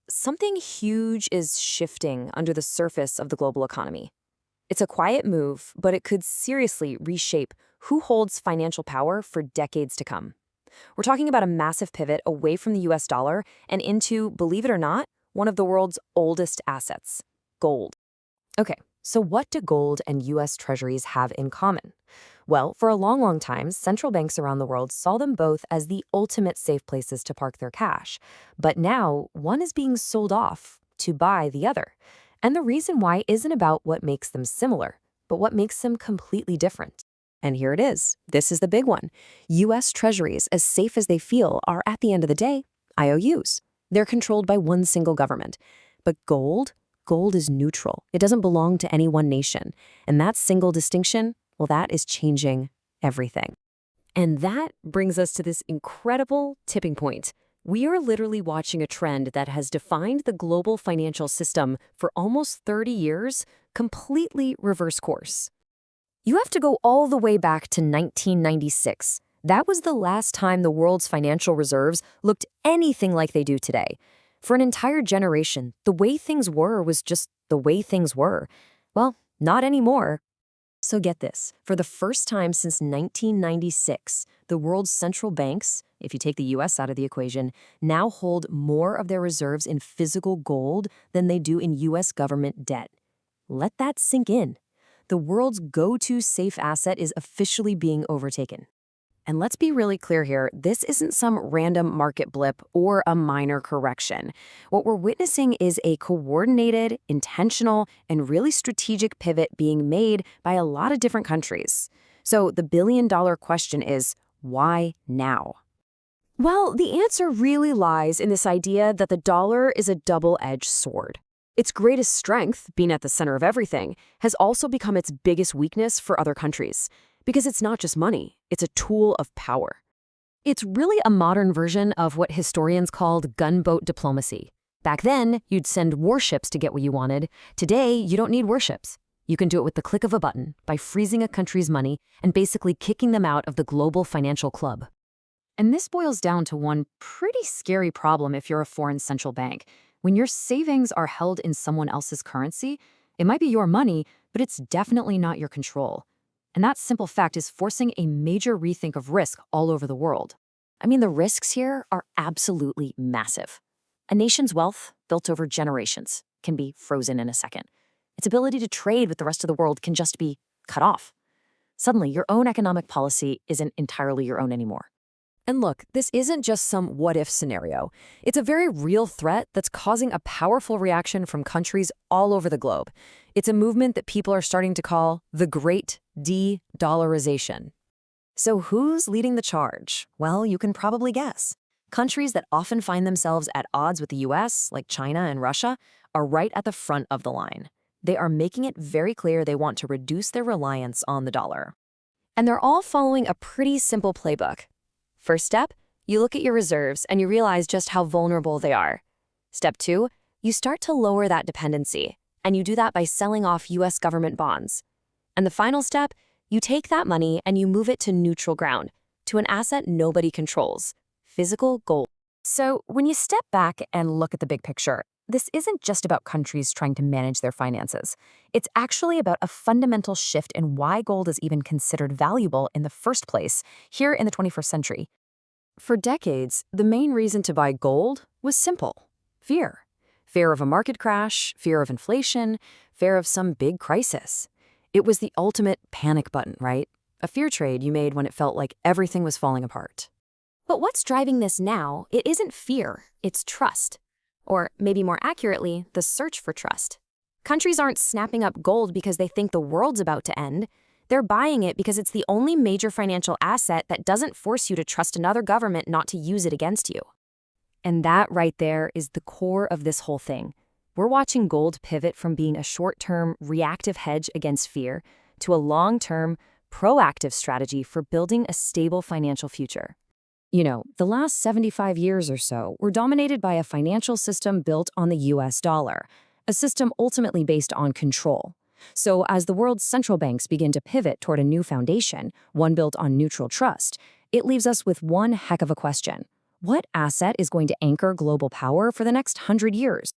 Something huge is shifting under the surface of the global economy. It's a quiet move, but it could seriously reshape who holds financial power for decades to come. We're talking about a massive pivot away from the US dollar and into, believe it or not, one of the world's oldest assets, gold. Okay, so what do gold and US Treasuries have in common? Well, for a long, long time, central banks around the world saw them both as the ultimate safe places to park their cash. But now, one is being sold off to buy the other. And the reason why isn't about what makes them similar, but what makes them completely different. And here it is. This is the big one. US Treasuries, as safe as they feel, are at the end of the day IOUs. They're controlled by one single government. But gold? Gold is neutral. It doesn't belong to any one nation. And that single distinction, well, that is changing everything. And that brings us to this incredible tipping point. We are literally watching a trend that has defined the global financial system for almost 30 years, completely reverse course. You have to go all the way back to 1996. That was the last time the world's financial reserves looked anything like they do today. For an entire generation, the way things were was just the way things were. Well, not anymore. So get this, for the first time since 1996, the world's central banks, if you take the US out of the equation, now hold more of their reserves in physical gold than they do in US government debt. Let that sink in. The world's go-to safe asset is officially being overtaken. And let's be really clear here, this isn't some random market blip or a minor correction. What we're witnessing is a coordinated, intentional, and really strategic pivot being made by a lot of different countries. So the billion-dollar question is, why now? Well, the answer really lies in this idea that the dollar is a double-edged sword. Its greatest strength, being at the center of everything, has also become its biggest weakness for other countries. Because it's not just money, it's a tool of power. It's really a modern version of what historians called gunboat diplomacy. Back then, you'd send warships to get what you wanted. Today, you don't need warships. You can do it with the click of a button by freezing a country's money and basically kicking them out of the global financial club. And this boils down to one pretty scary problem if you're a foreign central bank. When your savings are held in someone else's currency, it might be your money, but it's definitely not your control. And that simple fact is forcing a major rethink of risk all over the world. I mean, the risks here are absolutely massive. A nation's wealth, built over generations, can be frozen in a second. Its ability to trade with the rest of the world can just be cut off. Suddenly, your own economic policy isn't entirely your own anymore. And look, this isn't just some what-if scenario. It's a very real threat that's causing a powerful reaction from countries all over the globe. It's a movement that people are starting to call the Great De-dollarization. So who's leading the charge? Well, you can probably guess. Countries that often find themselves at odds with the US, like China and Russia, are right at the front of the line. They are making it very clear they want to reduce their reliance on the dollar. And they're all following a pretty simple playbook. First step, you look at your reserves and you realize just how vulnerable they are. Step 2, you start to lower that dependency, and you do that by selling off US government bonds. And the final step, you take that money and you move it to neutral ground, to an asset nobody controls, physical gold. So when you step back and look at the big picture, this isn't just about countries trying to manage their finances. It's actually about a fundamental shift in why gold is even considered valuable in the first place here in the 21st century. For decades, the main reason to buy gold was simple: fear. Fear of a market crash, fear of inflation, fear of some big crisis. It was the ultimate panic button, right? A fear trade you made when it felt like everything was falling apart. But what's driving this now? It isn't fear, it's trust. Or maybe more accurately, the search for trust. Countries aren't snapping up gold because they think the world's about to end. They're buying it because it's the only major financial asset that doesn't force you to trust another government not to use it against you. And that right there is the core of this whole thing. We're watching gold pivot from being a short-term, reactive hedge against fear to a long-term, proactive strategy for building a stable financial future. The last 75 years or so were dominated by a financial system built on the US dollar, a system ultimately based on control. So as the world's central banks begin to pivot toward a new foundation, one built on neutral trust, it leaves us with one heck of a question. What asset is going to anchor global power for the next 100 years?